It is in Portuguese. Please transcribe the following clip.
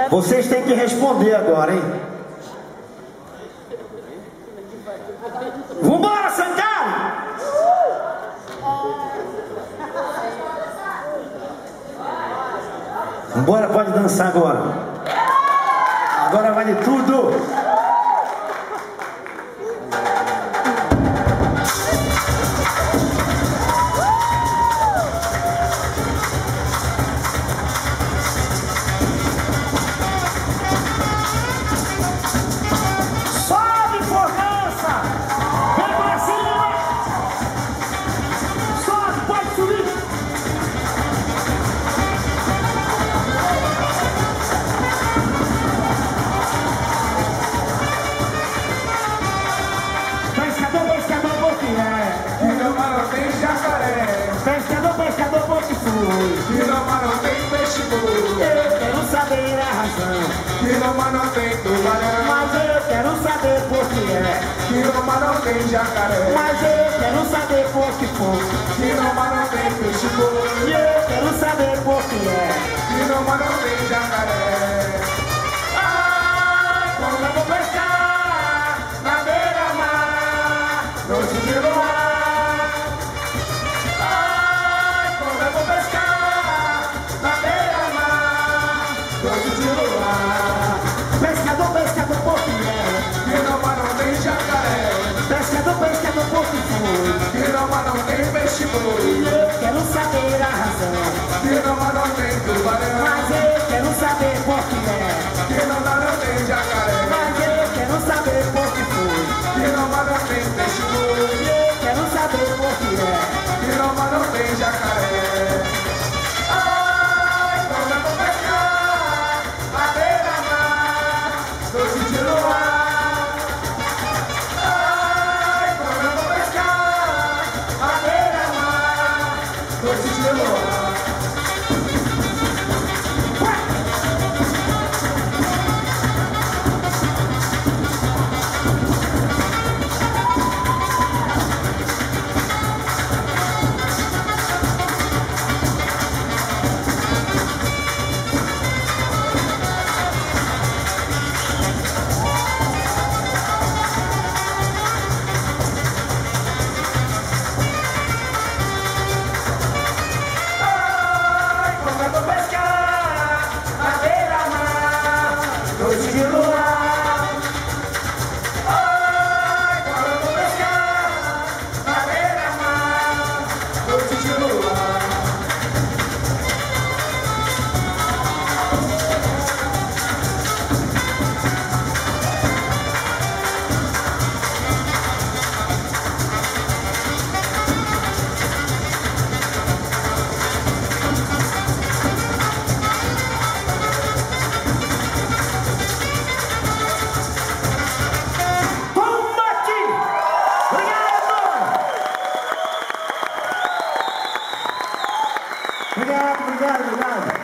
Vocês têm que responder agora, hein? Vambora, Sangalho! Vambora, pode dançar agora. Agora vale tudo. Quilomar não tem peixe boi. Eu quero saber a razão. Quilomar não tem tubarão. Mas eu quero saber por que é. Quilomar não tem jacaré. Mas eu quero saber por que foi. Quilomar não tem peixe boi. Eu quero saber por que é. Quilomar não tem jacaré. Ai, quando eu vou pescar na beira-mar, noite de luar. Pescador, pescador, por que é? Quilomar não tem jacaré. Pescador, pescador, por que foi? Quilomar não tem peixe boi. Eu quero saber a razão. Quilomar não tem tubarão. Mas eu quero saber por que é. Quilomar não tem jacaré. Mas eu quero saber por que foi. Quilomar não tem peixe boi. Eu quero saber por que é. Quilomar não tem jacaré. Ai, quando eu vou pescar na beira-mar, noite de luar. Ai, quando eu vou pescar na beira-mar, noite de luar. Noite de luar. Ai, quando eu vou pescar na beira-mar, noite de luar. Obrigado, obrigado, obrigado.